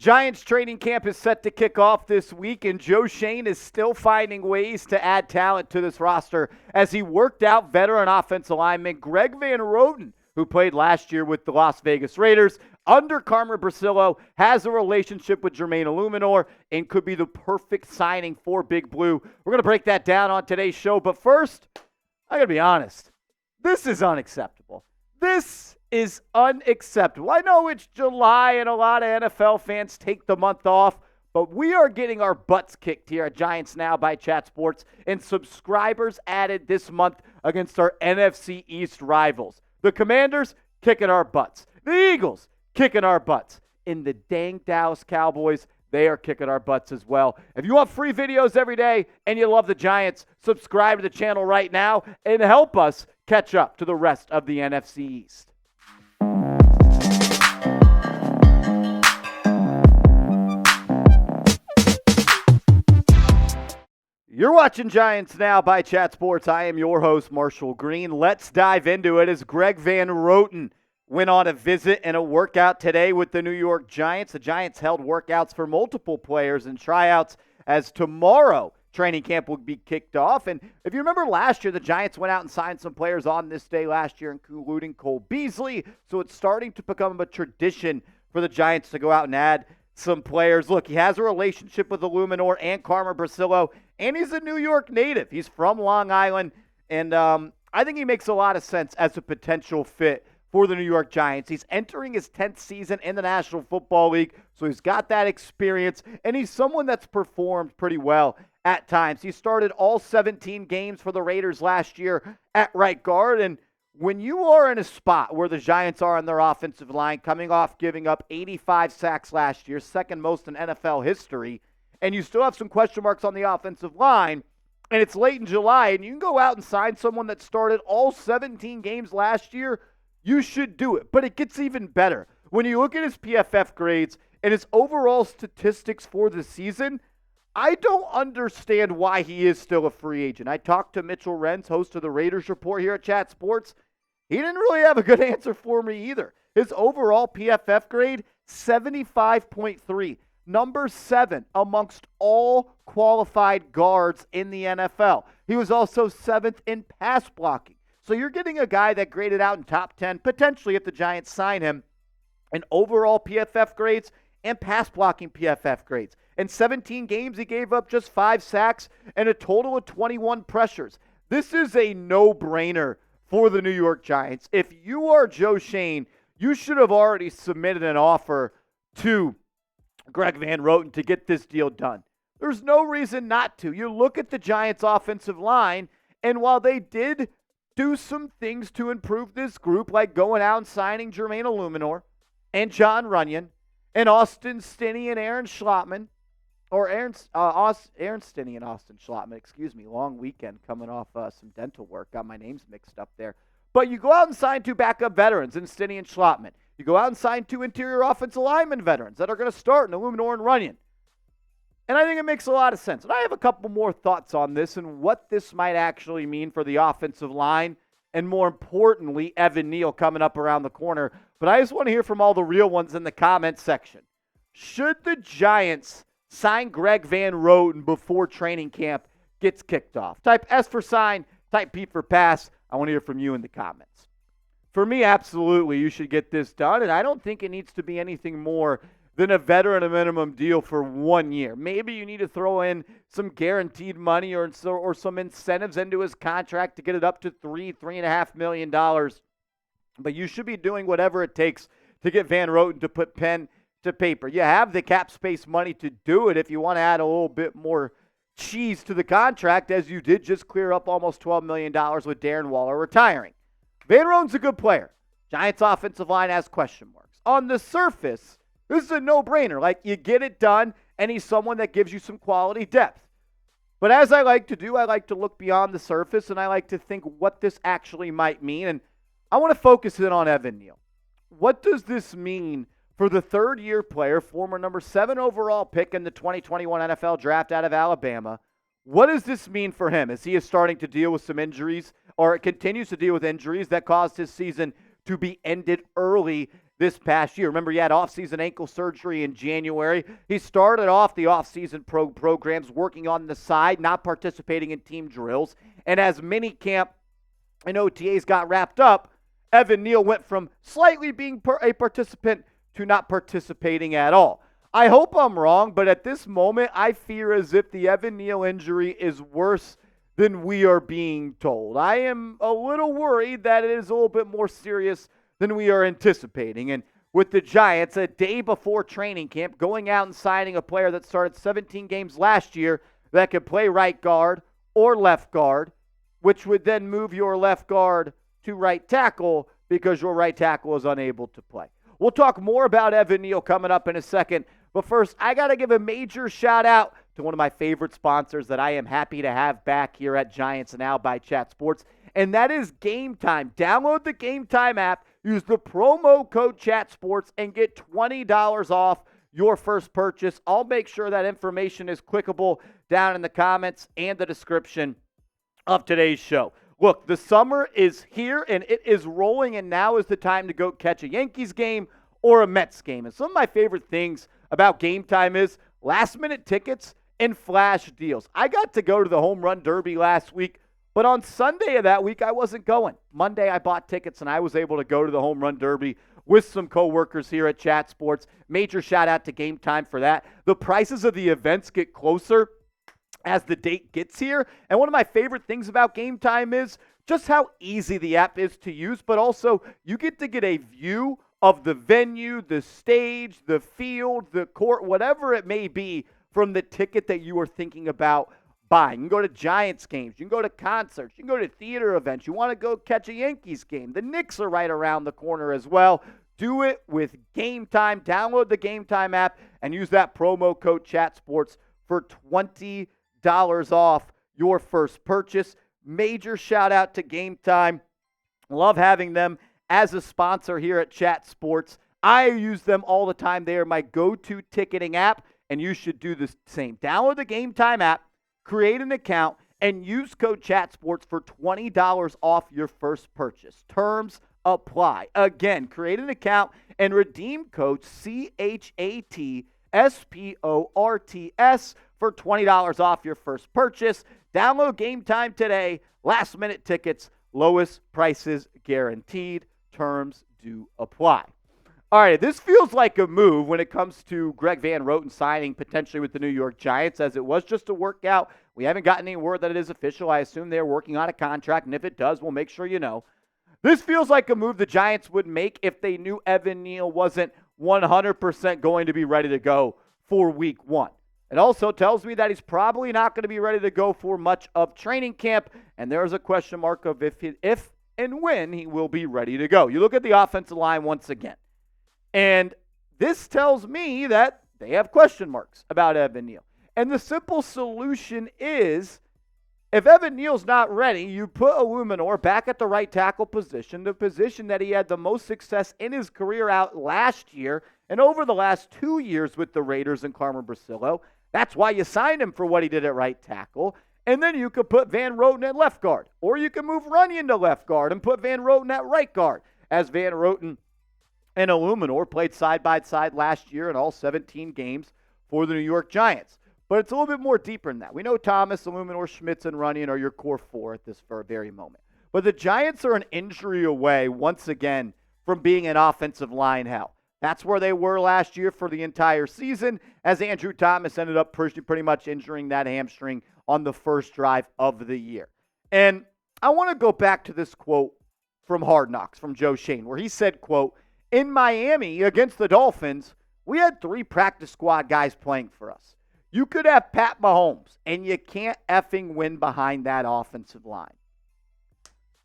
Giants training camp is set to kick off this week, and Joe Schoen is still finding ways to add talent to this roster as he worked out veteran offensive lineman Greg Van Roten, who played last year with the Las Vegas Raiders under Carmen Bricillo, has a relationship with Jermaine Illuminor, and could be the perfect signing for Big Blue. We're going to break that down on today's show, but first, I got to be honest, this is unacceptable. This is unacceptable. I know it's July and a lot of NFL fans take the month off, but we are getting our butts kicked here at Giants Now by Chat Sports, and subscribers added this month against our NFC East rivals. The Commanders kicking our butts. The Eagles kicking our butts. And the dang Dallas Cowboys, they are kicking our butts as well. If you want free videos every day and you love the Giants, subscribe to the channel right now and help us catch up to the rest of the NFC East. You're watching Giants Now by Chat Sports. I am your host, Marshall Green. Let's dive into it as Greg Van Roten went on a visit and a workout today with the New York Giants. The Giants held workouts for multiple players and tryouts as tomorrow training camp will be kicked off. And if you remember last year, the Giants went out and signed some players on this day last year, including Cole Beasley. So it's starting to become a tradition for the Giants to go out and add some players. Look, he has a relationship with Illuminor and Carmen Bricillo, and he's a New York native. He's from Long Island, and I think he makes a lot of sense as a potential fit for the New York Giants. He's entering his 10th season in the National Football League, so he's got that experience, and he's someone that's performed pretty well at times. He started all 17 games for the Raiders last year at right guard, and when you are in a spot where the Giants are on their offensive line, coming off giving up 85 sacks last year, second most in NFL history, and you still have some question marks on the offensive line, and it's late in July, and you can go out and sign someone that started all 17 games last year, you should do it. But it gets even better. When you look at his PFF grades and his overall statistics for the season, I don't understand why he is still a free agent. I talked to Mitchell Renz, host of the Raiders Report here at Chat Sports. He didn't really have a good answer for me either. His overall PFF grade, 75.3. Number 7 amongst all qualified guards in the NFL. He was also 7th in pass blocking. So you're getting a guy that graded out in top 10, potentially if the Giants sign him, in overall PFF grades and pass blocking PFF grades. In 17 games, he gave up just 5 sacks and a total of 21 pressures. This is a no-brainer for the New York Giants. If you are Joe Schoen, you should have already submitted an offer to Greg Van Roten to get this deal done. There's no reason not to. You look at the Giants' offensive line, and while they did do some things to improve this group, like going out and signing Jermaine Illuminor and John Runyon and Austin Stinney and Aaron Schlottman, or Aaron Stinney and Austin Schlottman, excuse me. Long weekend coming off some dental work. Got my names mixed up there. But you go out and sign 2 backup veterans in Stinney and Schlottman. You go out and sign 2 interior offensive lineman veterans that are going to start in Illuminor and Runyon. And I think it makes a lot of sense. And I have a couple more thoughts on this and what this might actually mean for the offensive line, and more importantly, Evan Neal coming up around the corner. But I just want to hear from all the real ones in the comments section. Should the Giants sign Greg Van Roten before training camp gets kicked off? Type S for sign, type P for pass. I want to hear from you in the comments. For me, absolutely, you should get this done, and I don't think it needs to be anything more than a veteran minimum deal for 1 year. Maybe you need to throw in some guaranteed money or some incentives into his contract to get it up to $3.5 million. But you should be doing whatever it takes to get Van Roten to put pen to paper. You have the cap space money to do it if you want to add a little bit more cheese to the contract, as you did just clear up almost $12 million with Darren Waller retiring. Van Roten's a good player. Giants' offensive line has question marks. On the surface, this is a no-brainer. Like, you get it done, and he's someone that gives you some quality depth. But as I like to do, I like to look beyond the surface, and I like to think what this actually might mean. And I want to focus in on Evan Neal. What does this mean for the third-year player, former number 7 overall pick in the 2021 NFL Draft out of Alabama? What does this mean for him as he is starting to deal with some injuries, or continues to deal with injuries that caused his season to be ended early this past year. Remember, he had offseason ankle surgery in January. He started off the offseason programs working on the side, not participating in team drills. And as minicamp and OTAs got wrapped up, Evan Neal went from slightly being a participant to not participating at all. I hope I'm wrong, but at this moment, I fear as if the Evan Neal injury is worse than we are being told. I am a little worried that it is a little bit more serious than we are anticipating. And with the Giants, a day before training camp, going out and signing a player that started 17 games last year that could play right guard or left guard, which would then move your left guard to right tackle because your right tackle is unable to play. We'll talk more about Evan Neal coming up in a second. But first, I got to give a major shout out to one of my favorite sponsors that I am happy to have back here at Giants Now by Chat Sports, and that is Game Time. Download the Game Time app, use the promo code Chat Sports, and get $20 off your first purchase. I'll make sure that information is clickable down in the comments and the description of today's show. Look, the summer is here, and it is rolling, and now is the time to go catch a Yankees game or a Mets game. And some of my favorite things about Game Time is last-minute tickets and flash deals. I got to go to the Home Run Derby last week, but on Sunday of that week, I wasn't going. Monday, I bought tickets, and I was able to go to the Home Run Derby with some coworkers here at Chat Sports. Major shout-out to Game Time for that. The prices of the events get closer as the date gets here. And one of my favorite things about Game Time is just how easy the app is to use, but also you get to get a view of the venue, the stage, the field, the court, whatever it may be from the ticket that you are thinking about buying. You can go to Giants games. You can go to concerts. You can go to theater events. You want to go catch a Yankees game. The Knicks are right around the corner as well. Do it with Game Time. Download the Game Time app and use that promo code ChatSports for $20 off your first purchase. Major shout out to Game Time. Love having them as a sponsor here at Chat Sports. I use them all the time. They are my go-to ticketing app, and you should do the same. Download the Game Time app, create an account, and use code ChatSports for $20 off your first purchase. Terms apply. Again, create an account and redeem code CHATSPORTS for $20 off your first purchase. Download Game Time today. Last-minute tickets, lowest prices guaranteed. Terms do apply. All right, this feels like a move when it comes to Greg Van Roten signing potentially with the New York Giants, as it was just a workout. We haven't gotten any word that it is official. I assume they're working on a contract, and if it does, we'll make sure you know. This feels like a move the Giants would make if they knew Evan Neal wasn't 100% going to be ready to go for week one. It also tells me that he's probably not going to be ready to go for much of training camp, and there's a question mark of if and when he will be ready to go. You look at the offensive line once again, and this tells me that they have question marks about Evan Neal. And the simple solution is, if Evan Neal's not ready, you put Illuminor back at the right tackle position, the position that he had the most success in his career out last year and over the last 2 years with the Raiders and Carmen Bricillo. That's why you signed him for what he did at right tackle. And then you could put Van Roten at left guard. Or you can move Runyon to left guard and put Van Roten at right guard, as Van Roten and Illuminor played side by side last year in all 17 games for the New York Giants. But it's a little bit more deeper than that. We know Thomas, Illuminor, Schmitz, and Runyon are your core four at this very moment. But the Giants are an injury away, once again, from being an offensive line hell. That's where they were last year for the entire season, as Andrew Thomas ended up pretty much injuring that hamstring on the first drive of the year. And I want to go back to this quote from Hard Knocks from Joe Shane, where he said, quote, "In Miami against the Dolphins, we had 3 practice squad guys playing for us. You could have Pat Mahomes, and you can't effing win behind that offensive line."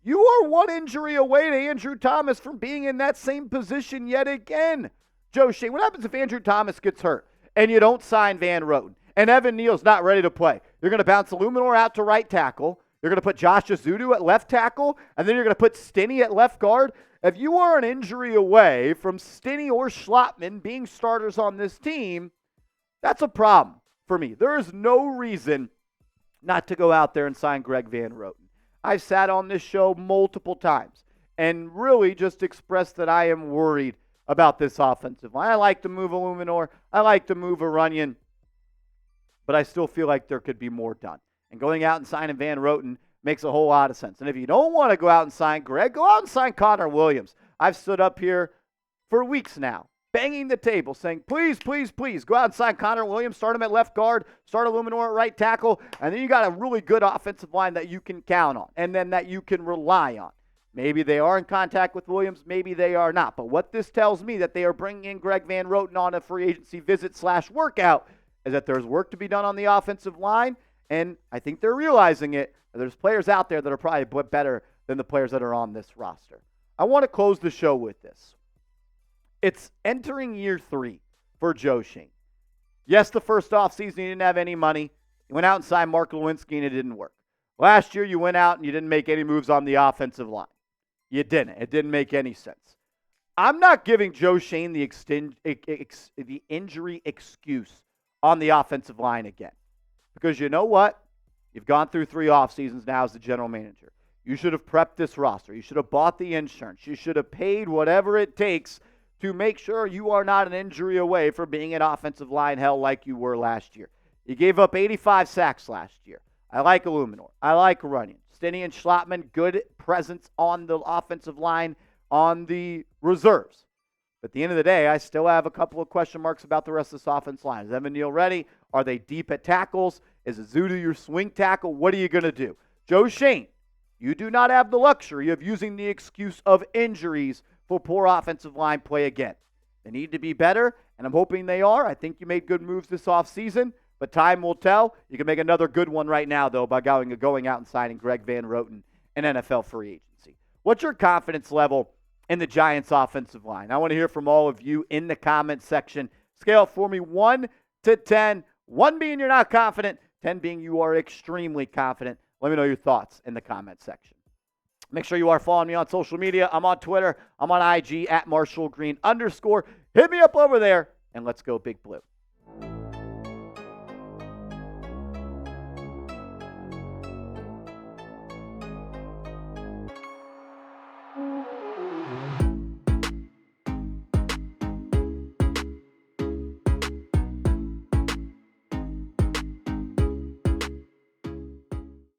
You are one injury away to Andrew Thomas from being in that same position yet again. Joe Shane, what happens if Andrew Thomas gets hurt and you don't sign Van Roten and Evan Neal's not ready to play? You're going to bounce Illuminor out to right tackle. You're going to put Josh Azudu at left tackle, and then you're going to put Stinney at left guard. If you are an injury away from Stinney or Schlottman being starters on this team, that's a problem for me. There is no reason not to go out there and sign Greg Van Roten. I've sat on this show multiple times and really just expressed that I am worried about this offensive line. I like to move a Luminor. I like to move a Runyon. But I still feel like there could be more done. And going out and signing Van Roten makes a whole lot of sense. And if you don't want to go out and sign Greg, go out and sign Connor Williams. I've stood up here for weeks now, banging the table, saying, please, please, please, go out and sign Connor Williams, start him at left guard, start Luminor at right tackle, and then you got a really good offensive line that you can count on, and then that you can rely on. Maybe they are in contact with Williams, maybe they are not. But what this tells me that they are bringing in Greg Van Roten on a free agency visit/workout is that there's work to be done on the offensive line, and I think they're realizing it. There's players out there that are probably better than the players that are on this roster. I want to close the show with this. It's entering year 3 for Joe Schoen. Yes, the first offseason he didn't have any money. He went out and signed Mark Lewinsky, and it didn't work. Last year you went out and you didn't make any moves on the offensive line. You didn't. It didn't make any sense. I'm not giving Joe Schoen the injury excuse on the offensive line again. Because you know what? You've gone through 3 off seasons now as the general manager. You should have prepped this roster. You should have bought the insurance. You should have paid whatever it takes to make sure you are not an injury away from being an offensive line hell like you were last year. You gave up 85 sacks last year. I like Luminor. I like Runyon. Stinney and Schlottman, good presence on the offensive line on the reserves. But at the end of the day, I still have a couple of question marks about the rest of this offensive line. Is Evan Neal ready? Are they deep at tackles? Is Azudu your swing tackle? What are you going to do? Joe Schoen, you do not have the luxury of using the excuse of injuries for poor offensive line play again. They need to be better, and I'm hoping they are. I think you made good moves this offseason, but time will tell. You can make another good one right now, though, by going out and signing Greg Van Roten in NFL free agency. What's your confidence level in the Giants offensive line? I want to hear from all of you in the comment section. Scale it for me 1 to 10. 1 being you're not confident, 10 being you are extremely confident. Let me know your thoughts in the comment section. Make sure you are following me on social media. I'm on Twitter. I'm on IG at @MarshallGreen_. Hit me up over there, and let's go Big Blue.